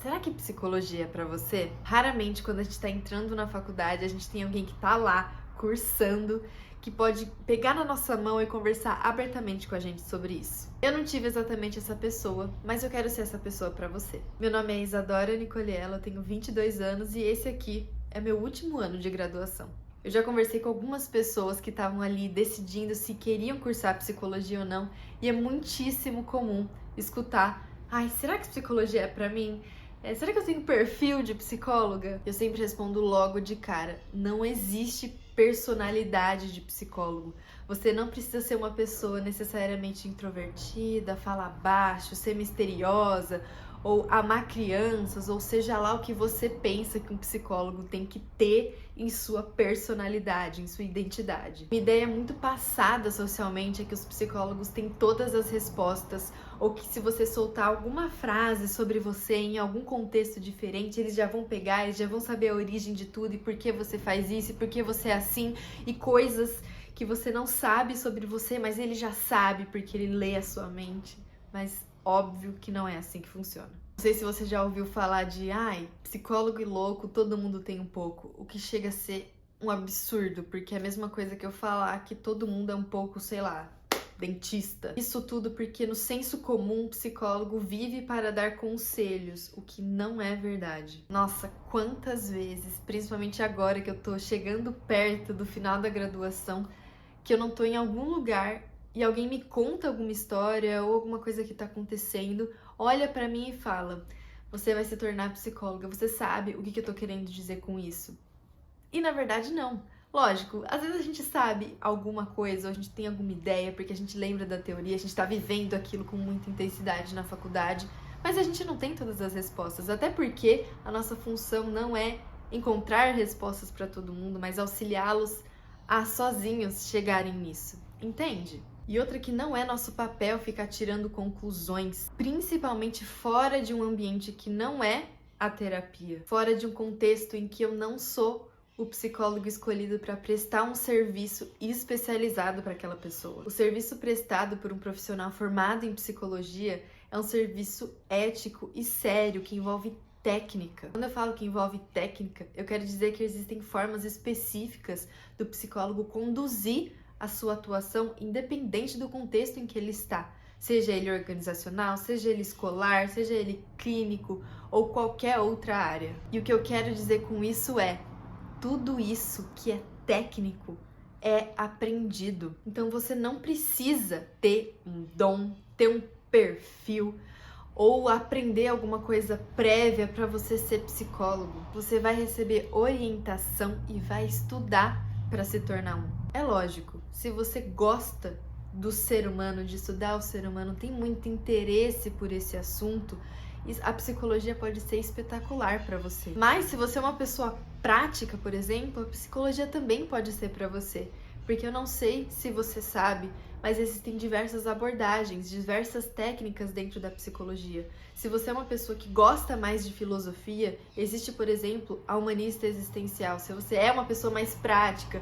Será que psicologia é pra você? Raramente, quando a gente tá entrando na faculdade, a gente tem alguém que tá lá, cursando, que pode pegar na nossa mão e conversar abertamente com a gente sobre isso. Eu não tive exatamente essa pessoa, mas eu quero ser essa pessoa pra você. Meu nome é Isadora Nicoliella, eu tenho 22 anos e esse aqui é meu último ano de graduação. Eu já conversei com algumas pessoas que estavam ali decidindo se queriam cursar psicologia ou não, e é muitíssimo comum escutar: ai, será que psicologia é pra mim? Será que eu tenho perfil de psicóloga? Eu sempre respondo logo de cara: não existe personalidade de psicólogo. Você não precisa ser uma pessoa necessariamente introvertida, falar baixo, ser misteriosa, ou amar crianças, ou seja lá o que você pensa que um psicólogo tem que ter em sua personalidade, em sua identidade. Uma ideia muito passada socialmente é que os psicólogos têm todas as respostas, ou que se você soltar alguma frase sobre você em algum contexto diferente, eles já vão pegar, eles já vão saber a origem de tudo e por que você faz isso, e por que você é assim, e coisas que você não sabe sobre você, mas ele já sabe porque ele lê a sua mente. Mas óbvio que não é assim que funciona. Não sei se você já ouviu falar de psicólogo e louco, todo mundo tem um pouco, o que chega a ser um absurdo, porque é a mesma coisa que eu falar que todo mundo é um pouco, sei lá, dentista. Isso tudo porque no senso comum, o psicólogo vive para dar conselhos, o que não é verdade. Nossa, quantas vezes, principalmente agora que eu tô chegando perto do final da graduação, que eu não tô em algum lugar e alguém me conta alguma história ou alguma coisa que tá acontecendo, olha pra mim e fala: você vai se tornar psicóloga, você sabe o que eu tô querendo dizer com isso? E na verdade não. Lógico, às vezes a gente sabe alguma coisa, ou a gente tem alguma ideia, porque a gente lembra da teoria, a gente tá vivendo aquilo com muita intensidade na faculdade, mas a gente não tem todas as respostas, até porque a nossa função não é encontrar respostas para todo mundo, mas auxiliá-los a sozinhos chegarem nisso, entende? E outra que não é nosso papel ficar tirando conclusões, principalmente fora de um ambiente que não é a terapia, fora de um contexto em que eu não sou o psicólogo escolhido para prestar um serviço especializado para aquela pessoa. O serviço prestado por um profissional formado em psicologia é um serviço ético e sério que envolve técnica. Quando eu falo que envolve técnica, eu quero dizer que existem formas específicas do psicólogo conduzir a sua atuação independente do contexto em que ele está. Seja ele organizacional, seja ele escolar, seja ele clínico ou qualquer outra área. E o que eu quero dizer com isso é: tudo isso que é técnico é aprendido. Então você não precisa ter um dom, ter um perfil ou aprender alguma coisa prévia para você ser psicólogo. Você vai receber orientação e vai estudar para se tornar um. É lógico, se você gosta do ser humano, de estudar o ser humano, tem muito interesse por esse assunto, a psicologia pode ser espetacular para você. Mas se você é uma pessoa prática, por exemplo, a psicologia também pode ser para você. Porque eu não sei se você sabe, mas existem diversas abordagens, diversas técnicas dentro da psicologia. Se você é uma pessoa que gosta mais de filosofia, existe, por exemplo, a humanista existencial. Se você é uma pessoa mais prática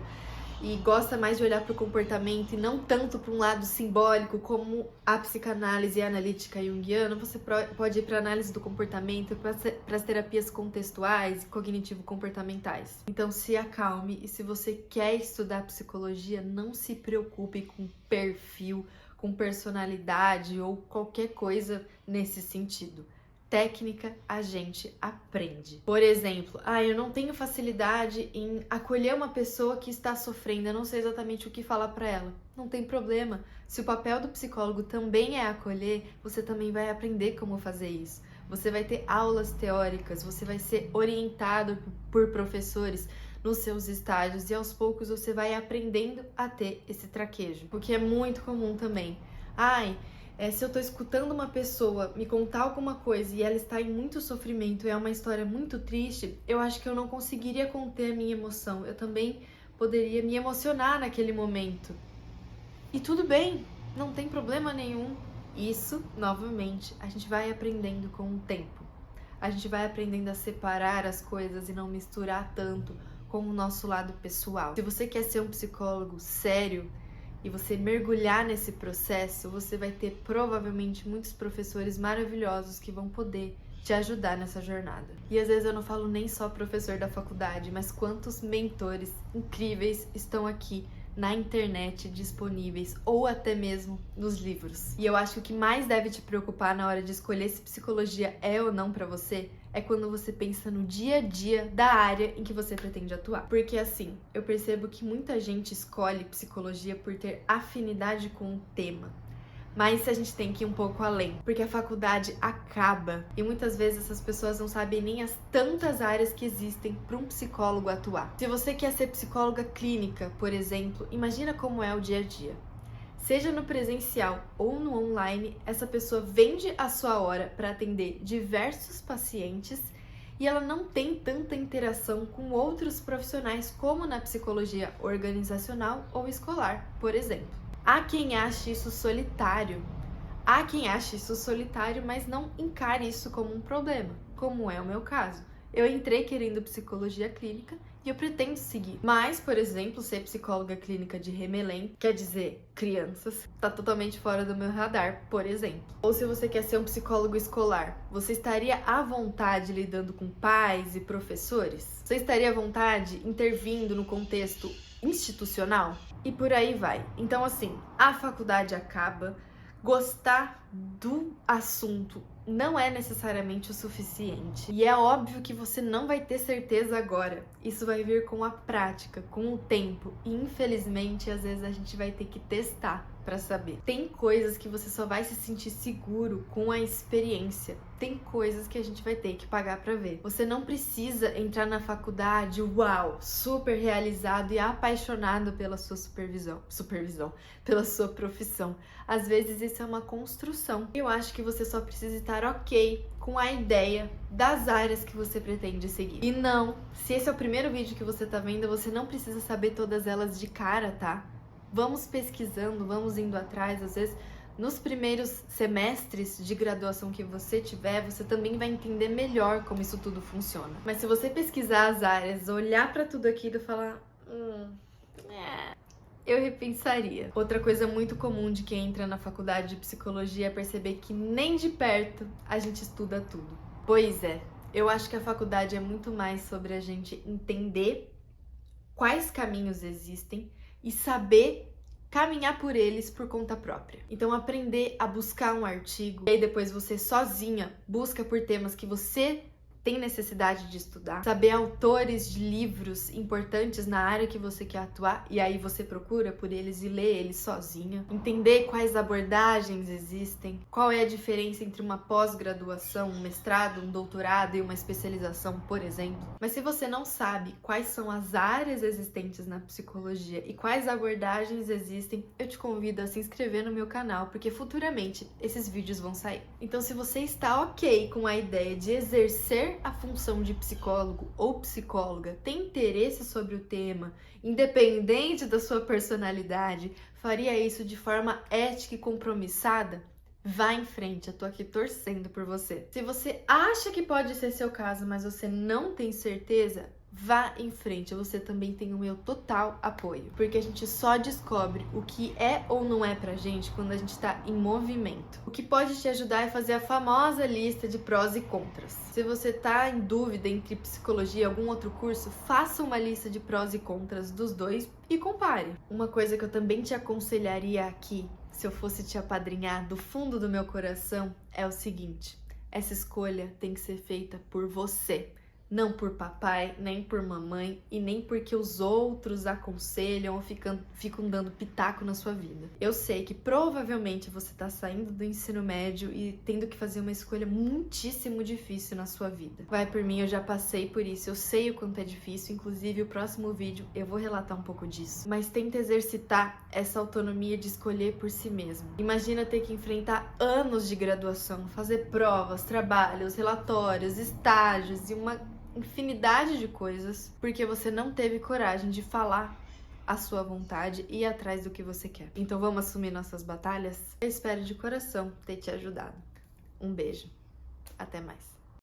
e gosta mais de olhar para o comportamento e não tanto para um lado simbólico como a psicanálise e a analítica junguiana, você pode ir para a análise do comportamento, para as terapias contextuais e cognitivo-comportamentais. Então se acalme, e se você quer estudar psicologia, não se preocupe com perfil, com personalidade ou qualquer coisa nesse sentido. Técnica a gente aprende. Por exemplo, eu não tenho facilidade em acolher uma pessoa que está sofrendo, eu não sei exatamente o que falar para ela. Não tem problema. Se o papel do psicólogo também é acolher, você também vai aprender como fazer isso. Você vai ter aulas teóricas, você vai ser orientado por professores nos seus estágios e aos poucos você vai aprendendo a ter esse traquejo. Porque é muito comum também. Se eu tô escutando uma pessoa me contar alguma coisa e ela está em muito sofrimento e é uma história muito triste, eu acho que eu não conseguiria conter a minha emoção. Eu também poderia me emocionar naquele momento. E tudo bem, não tem problema nenhum. Isso, novamente, a gente vai aprendendo com o tempo. A gente vai aprendendo a separar as coisas e não misturar tanto com o nosso lado pessoal. Se você quer ser um psicólogo sério, e você mergulhar nesse processo, você vai ter provavelmente muitos professores maravilhosos que vão poder te ajudar nessa jornada. E às vezes eu não falo nem só professor da faculdade, mas quantos mentores incríveis estão aqui na internet disponíveis ou até mesmo nos livros. E eu acho que o que mais deve te preocupar na hora de escolher se psicologia é ou não pra você é quando você pensa no dia a dia da área em que você pretende atuar. Porque assim, eu percebo que muita gente escolhe psicologia por ter afinidade com o tema. Mas a gente tem que ir um pouco além, porque a faculdade acaba e muitas vezes essas pessoas não sabem nem as tantas áreas que existem para um psicólogo atuar. Se você quer ser psicóloga clínica, por exemplo, imagina como é o dia a dia. Seja no presencial ou no online, essa pessoa vende a sua hora para atender diversos pacientes e ela não tem tanta interação com outros profissionais como na psicologia organizacional ou escolar, por exemplo. Há quem ache isso solitário. Há quem ache isso solitário, mas não encare isso como um problema, como é o meu caso. Eu entrei querendo psicologia clínica e eu pretendo seguir. Mas, por exemplo, ser psicóloga clínica de Remelém, quer dizer crianças, tá totalmente fora do meu radar, por exemplo. Ou se você quer ser um psicólogo escolar, você estaria à vontade lidando com pais e professores? Você estaria à vontade intervindo no contexto institucional? E por aí vai. Então, assim, a faculdade acaba, gostar do assunto não é necessariamente o suficiente. E é óbvio que você não vai ter certeza agora. Isso vai vir com a prática, com o tempo. E infelizmente, às vezes a gente vai ter que testar para saber. Tem coisas que você só vai se sentir seguro com a experiência. Tem coisas que a gente vai ter que pagar para ver. Você não precisa entrar na faculdade, uau, super realizado e apaixonado pela sua supervisão, pela sua profissão. Às vezes isso é uma construção. Eu acho que você só precisa estar ok com a ideia das áreas que você pretende seguir. E não, se esse é o primeiro vídeo que você tá vendo, você não precisa saber todas elas de cara, tá? Vamos pesquisando, vamos indo atrás. Às vezes, nos primeiros semestres de graduação que você tiver, você também vai entender melhor como isso tudo funciona. Mas se você pesquisar as áreas, olhar pra tudo aquilo e falar, eu repensaria. Outra coisa muito comum de quem entra na faculdade de psicologia é perceber que nem de perto a gente estuda tudo. Pois é, eu acho que a faculdade é muito mais sobre a gente entender quais caminhos existem e saber caminhar por eles por conta própria. Então, aprender a buscar um artigo e aí depois você sozinha busca por temas que você tem necessidade de estudar, saber autores de livros importantes na área que você quer atuar e aí você procura por eles e lê eles sozinha, entender quais abordagens existem, qual é a diferença entre uma pós-graduação, um mestrado, um doutorado e uma especialização, por exemplo. Mas se você não sabe quais são as áreas existentes na psicologia e quais abordagens existem, eu te convido a se inscrever no meu canal, porque futuramente esses vídeos vão sair. Então, se você está ok com a ideia de exercer a função de psicólogo ou psicóloga, tem interesse sobre o tema, independente da sua personalidade, faria isso de forma ética e compromissada? Vá em frente, eu tô aqui torcendo por você. Se você acha que pode ser seu caso, mas você não tem certeza, vá em frente, você também tem o meu total apoio. Porque a gente só descobre o que é ou não é pra gente quando a gente tá em movimento. O que pode te ajudar é fazer a famosa lista de prós e contras. Se você tá em dúvida entre psicologia e algum outro curso, faça uma lista de prós e contras dos dois e compare. Uma coisa que eu também te aconselharia aqui, se eu fosse te apadrinhar do fundo do meu coração, é o seguinte: essa escolha tem que ser feita por você. Não por papai, nem por mamãe e nem porque os outros aconselham ou ficam dando pitaco na sua vida. Eu sei que provavelmente você tá saindo do ensino médio e tendo que fazer uma escolha muitíssimo difícil na sua vida. Vai por mim, eu já passei por isso, eu sei o quanto é difícil, inclusive o próximo vídeo eu vou relatar um pouco disso. Mas tenta exercitar essa autonomia de escolher por si mesmo. Imagina ter que enfrentar anos de graduação, fazer provas, trabalhos, relatórios, estágios e uma infinidade de coisas porque você não teve coragem de falar a sua vontade e ir atrás do que você quer. Então vamos assumir nossas batalhas? Eu espero de coração ter te ajudado. Um beijo. Até mais.